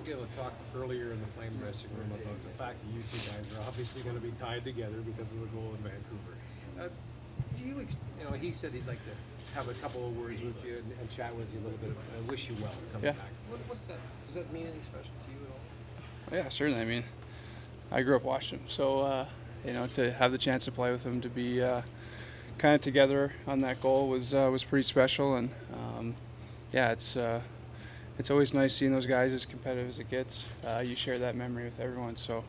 Gill had talked earlier in the Flame dressing room about the fact that you two guys are obviously going to be tied together because of the goal in Vancouver. Do you, he said he'd like to have a couple of words with you and chat with you a little bit and wish you well coming back. What's that? Does that mean anything special to you at all? Yeah, certainly. I mean, I grew up watching him, so to have the chance to play with him, to be kind of together on that goal was pretty special, and yeah, it's always nice seeing those guys as competitive as it gets. You share that memory with everyone, so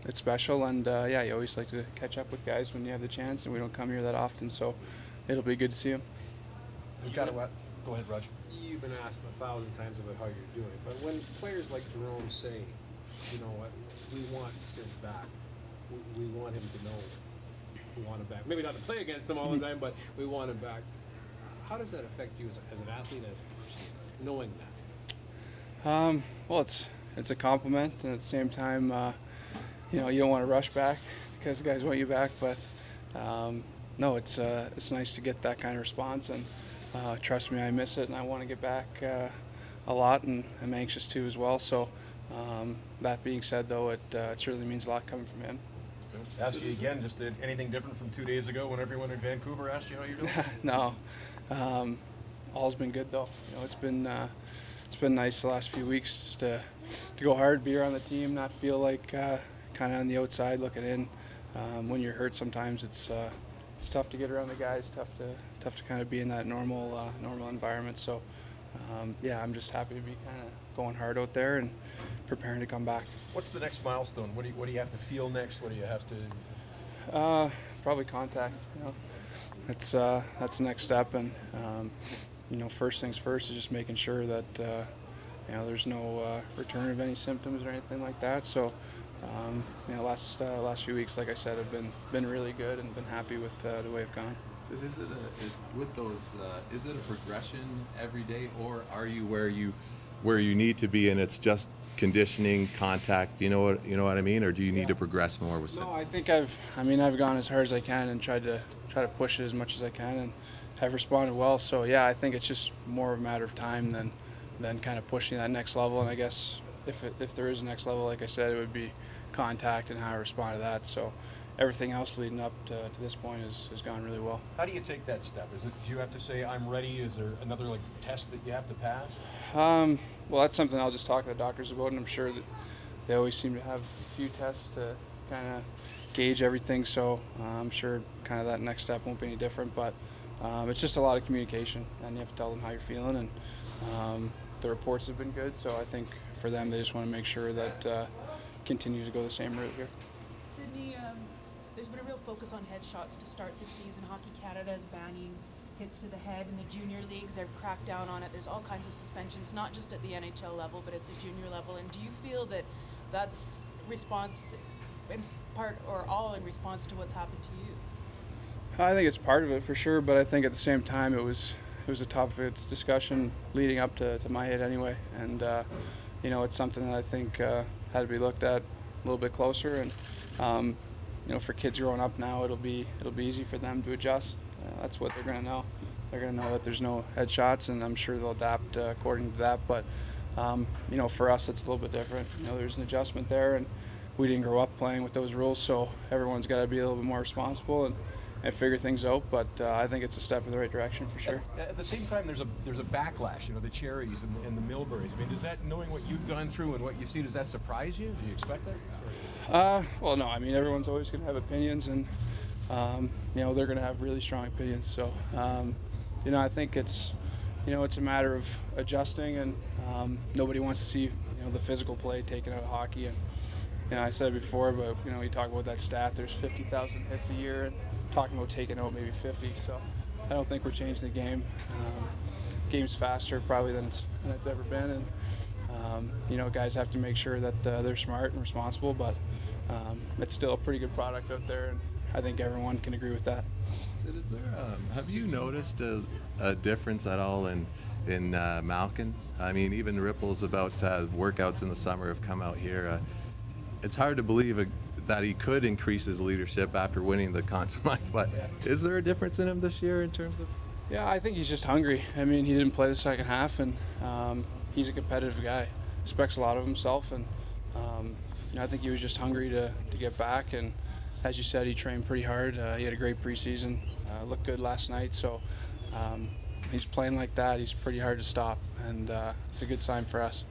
it's special, and yeah, you always like to catch up with guys when you have the chance, and we don't come here that often, so it'll be good to see them. We've got what? Go ahead, Roger. You've been asked 1,000 times about how you're doing, but when players like Jerome say, you know what, we want Sid back, we want him to know we want him back. Maybe not to play against him all the time, but we want him back. How does that affect you as an athlete, as a person, knowing that? Well, it's a compliment, and at the same time, you don't want to rush back because the guys want you back. But no, it's nice to get that kind of response, and trust me, I miss it, and I want to get back a lot, and I'm anxious to as well. So that being said, though, it certainly means a lot coming from him. Ask you again, just anything different from 2 days ago when everyone in Vancouver asked you how you're doing? No, all's been good though. It's been nice the last few weeks just to go hard, be around the team, not feel like kind of on the outside looking in. When you're hurt, sometimes it's tough to get around the guys, tough to kind of be in that normal environment. So yeah, I'm just happy to be kind of going hard out there and preparing to come back. What's the next milestone? What do you have to feel next? What do you have to? Probably contact. That's the next step, and first things first is just making sure that there's no return of any symptoms or anything like that. So last few weeks, like I said, have been really good and been happy with the way it's gone. So is it a progression every day, or are you where you need to be and it's just conditioning, contact, you know what I mean, or do you need to progress more with No, I think I've gone as hard as I can and tried to push it as much as I can, and have responded well. So yeah, I think it's just more of a matter of time than kind of pushing that next level. And I guess if there is a next level, like I said, it would be contact and how I respond to that. So everything else leading up to this point has gone really well. How do you take that step? Do you have to say I'm ready? Is there another test that you have to pass? Well, that's something I'll just talk to the doctors about, and I'm sure that they always seem to have a few tests to kind of gauge everything. So I'm sure kind of that next step won't be any different. But it's just a lot of communication, and you have to tell them how you're feeling. And the reports have been good, so I think for them, they just want to make sure that continue to go the same route here. Sidney, there's been a real focus on headshots to start the season. Hockey Canada is banning hits to the head, and the junior leagues have cracked down on it. There's all kinds of suspensions, not just at the NHL level, but at the junior level. And do you feel that that's response, in part or all in response to what's happened to you? I think it's part of it for sure, but I think at the same time it was a topic of discussion leading up to my hit anyway, and it's something that I think had to be looked at a little bit closer. And for kids growing up now, it'll be easy for them to adjust. That's what they're going to know. They're going to know that there's no headshots, and I'm sure they'll adapt according to that. But for us, it's a little bit different. There's an adjustment there, and we didn't grow up playing with those rules, so everyone's got to be a little bit more responsible and figure things out. But I think it's a step in the right direction for sure. At the same time, there's a backlash. The Cherries and the Millburys. I mean, does that, knowing what you've gone through and what you see, does that surprise you? Do you expect that? Well, no. I mean, everyone's always going to have opinions, and they're going to have really strong opinions. So, I think it's a matter of adjusting, and nobody wants to see the physical play taken out of hockey. And I said it before, but you talk about that stat. There's 50,000 hits a year, and talking about taking out maybe 50. So, I don't think we're changing the game. Game's faster probably than it's ever been, and guys have to make sure that they're smart and responsible. But it's still a pretty good product out there, and I think everyone can agree with that. So have you noticed a difference at all in Malkin? I mean, even ripples about workouts in the summer have come out here. It's hard to believe that he could increase his leadership after winning the Conn Smythe, but is there a difference in him this year in terms of? Yeah, I think he's just hungry. I mean, he didn't play the second half, and he's a competitive guy. expects a lot of himself, and I think he was just hungry to get back. And as you said, he trained pretty hard. He had a great preseason, looked good last night. So he's playing like that. He's pretty hard to stop, and it's a good sign for us.